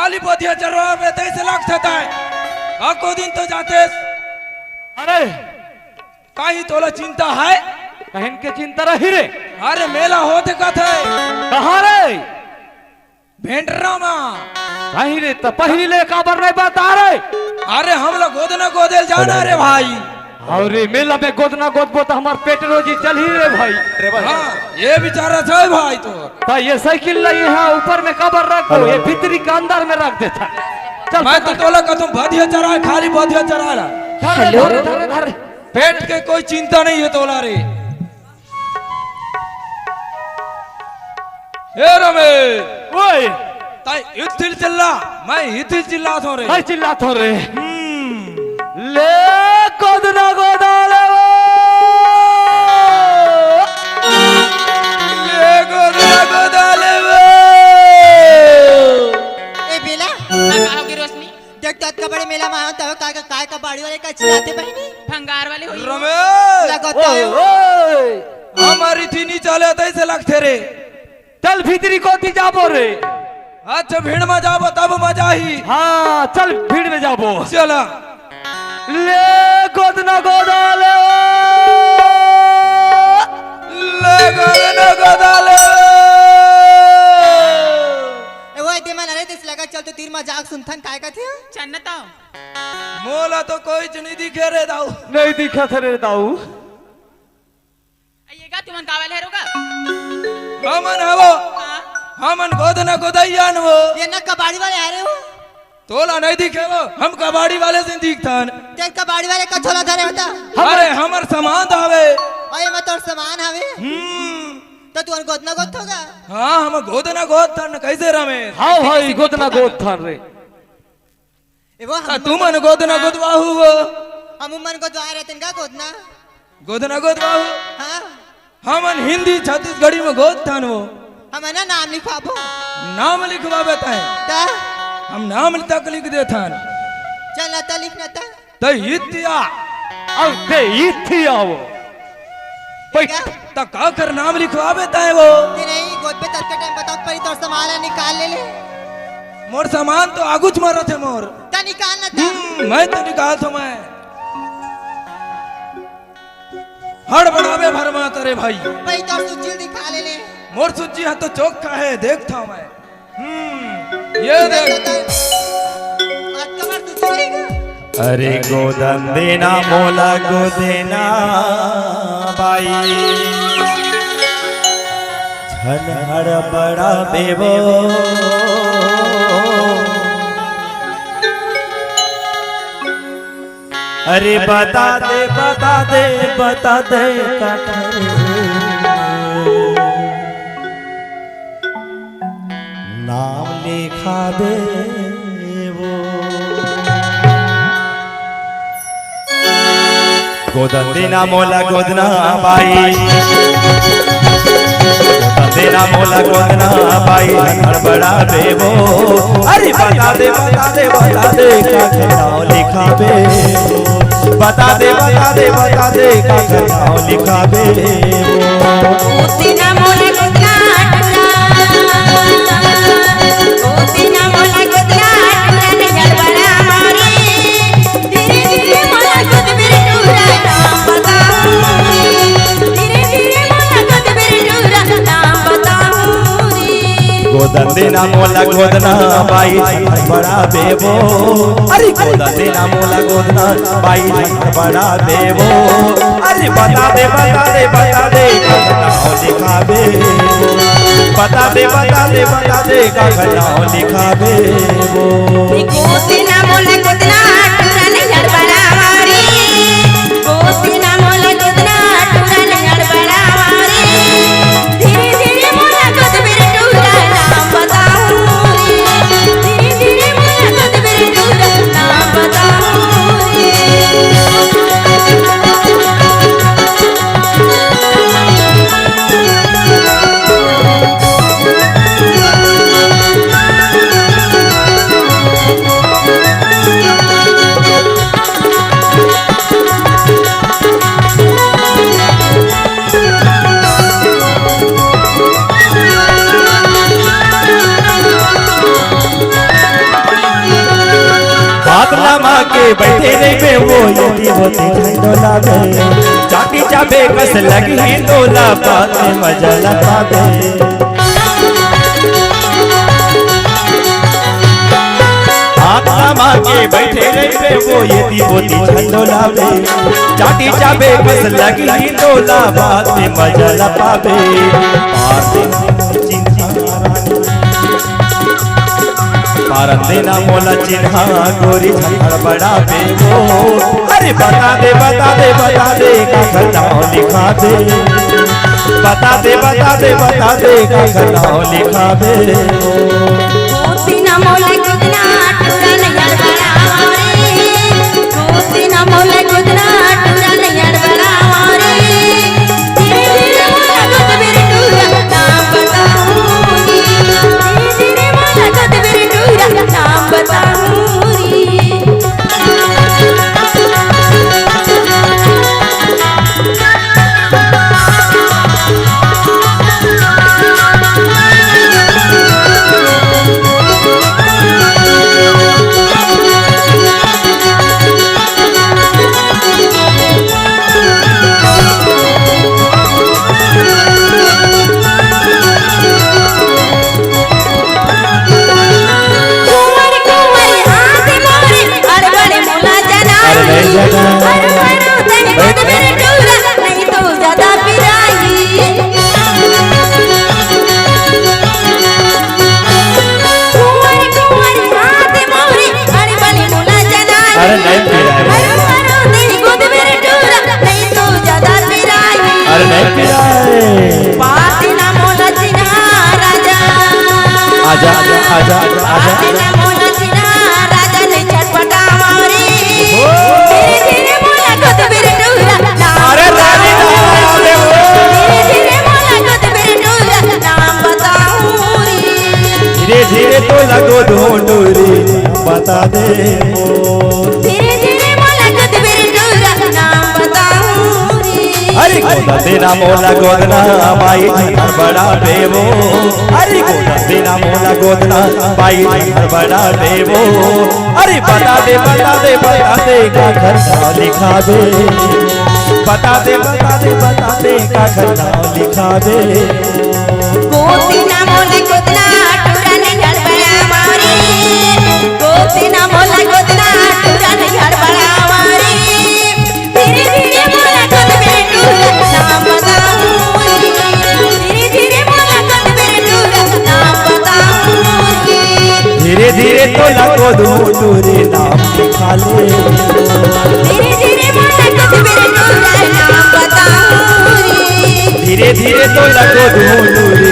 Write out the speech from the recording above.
खाली पोथिया चरवा में तैसे लगता है आको दिन तो जाते। अरे कहीं तोला चिंता है? कहीं के चिंता रही रे। अरे मेला होते कथे कहाँ रे? भेंटरा में। कहीं रे तो पहली ले काबर नहीं बता रे। अरे हम लोग गोदना गोदेल जाना रे भाई। अरे मेला में गोदना गोदबो तो हमार पेट रोजी चल ही रे भाई। हाँ ये बेचारा था भाई तो ये साइकिल नहीं है ऊपर में काबर रख दो, ये भीतरी के अंदर में रख देता। चल मैं तो तोला का तुम बधिया चरा खाली बधिया चरा ला। पेट के कोई चिंता नहीं है तोला रे। ए रमेश ओए ताई इथिल चिल्ला मैं इथिल चिल्ला थो रे। मैं चिल्ला थो रे। ले गोदना गोदाले वो ले गोदना गोदाले वो। ए बेला कहा होगी रोशनी? देख तो का बड़े मेला में आयो तब काय का बाड़ी वाले का चिल्लाते बहनी भंगार वाले होई। रमेश लगता है ओए हमारी थी नहीं चले तैसे लगते रे। चल भीतरी को थी जाबो रे। अच्छा भीड़ में जाबो तब मजा ही। हाँ चल भीड़ में जाबो। चला ले गोदना गोदाले ले गोदना गोदाले। ए वो दे मन अरे दिस लगा चल तो तीर मजाक सुनथन काय का थे चन्नता मोला तो कोई नहीं दिखे रे दाऊ। नहीं दिखा थे रे दाऊ। आइएगा तुमन कावल है रोगा। हमन हवो हमन गोदना गोदैयान वो। ये न कबाड़ी वाले आ रहे हो तोला नहीं दिखे वो हम कबाड़ी वाले से दिखतान। देख कबाड़ी वाले का छोला धरे होता। अरे हमर सामान धावे। ओए मैं तोर सामान हवे तो तू गोदना गोद होगा। हाँ हम गोदना गोद थन कैसे रमेश। हाँ भाई गोदना गोद था रे। ए वो तुमन गोदना गोदवाहू वो। हम मन को द्वार रहतन का गोदना गोदना गोदवाहू। हां हमन हिंदी छत्तीसगढ़ी में गोद थन वो। हम ना नाम लिखवाबो नाम लिखवा बताए ता हम नाम तक लिख दे थन। चल ना ता लिखना ता तो इतिया अब दे इथी आओ। क्या तो का कर नाम लिखवा बताए वो। ते नहीं गोद पे तक के टाइम बताओ परी तोर सामान निकाल ले ले। मोर सामान तो आगुच मारा थे मोर। ता निकाल ना ता मैं तो निकाल तो मैं हड़बड़ावे भरमा करे भाई। परी तोर सूची दिखा ले ले। मोर सूची है तो चौक है देखता मैं। ये देख आज कमर सूची रहेगा। अरे गोदन देना मोला गोदेना बाई छन हर बड़ा बेबो। अरे बता दे बता दे बता दे का नाम लिखा दे वो। गोदन देना मोला गोदना बाई गोदन देना मोला गोदना बाई हर बड़ा बेबो। अरे बता दे बता दे बता दे का नाम लिखा बे। बता दे बता दे बता दे का नाम लिखा बे। गोदना मोला गोदना गोदना मोला गोदना टूरा गड़बड़ा मारे धीरे धीरे मोला गोद मेरे टूरा नाम बताऊंगी। धीरे धीरे मोला गोद मेरे टूरा नाम बताऊंगी। गोदन देना मोला गोदना बाई बड़ा बेबो। अरे गोदन देना मोला गोदना बाई बड़ा बेबो। अरे बता दे बता दे बता दे नाम लिखा बे। बता दे बता दे बता दे का नाम लिखा बे वो। गोदना मोला गोदना टूरा गड़बड़ा मारे गोदना मोला गोदना टूरा गड़बड़ा मारे धीरे धीरे मोला गोद मेरे टूरा नाम बताऊंगी। धीरे धीरे मोला गोद मेरे टूरा नाम बताऊंगी। के बैठे रहे वो यदि होती झंडोला में चाटी चाबे कस लगी हिंदोला बात में मजा लगा दे हाथ के बैठे रहे वो यदि होती झंडोला में चाटी चाबे कस लगी हिंदोला बात में मजा लगा दे भारत देना मोला चिन्हा गोरी झंझड़ बड़ा बेवो अरे बता दे बता दे बता दे का नाम लिखा दे बता दे बता दे बता दे का नाम लिखा दे गोती ना मोला कितना टूरा नहीं बड़ा रे गोती ना मोला कितना टूरा नहीं बड़ा रे धीरे धीरे मोला कद मेरे टूरा नाम बताऊंगी धीरे धीरे मोला कद मेरे टूरा नाम बताऊंगी आजा आजा आजा आजा मोला चिना राजा ने छटपटावा रे धीरे धीरे मोला कद मेरे टूरा अरे रानी धीरे धीरे मोला कद मेरे टूरा नाम बताऊं रे धीरे धीरे तो लगो ढूंढूरी बता दे धीरे धीरे मोला कद मेरे टूरा नाम बताऊं रे अरे गोदा तेरा मोला गोदना बाई हर बड़ा देवो अरे गोदा तेरा मोला गोदना बाई हर बड़ा देवो अरे बता दे का घरना लिखा दे बता दे का घरना लिखा दे गोती ना मोला गोदना टूरा नहीं हड़बड़ा मारे गोती ना मोला गोदना टूरा नहीं हड़बड़ा मारे धीरे धीरे मोला कद मेरे टूरा नाम बताऊंगी धीरे धीरे मोला कद मेरे टूरा नाम बताऊंगी धीरे धीरे तो लगो ढूंढूरी नाम लिखा ले धीरे धीरे मोला कद मेरे टूरा नाम बताऊंगी धीरे धीरे तो लगो ढूंढूरी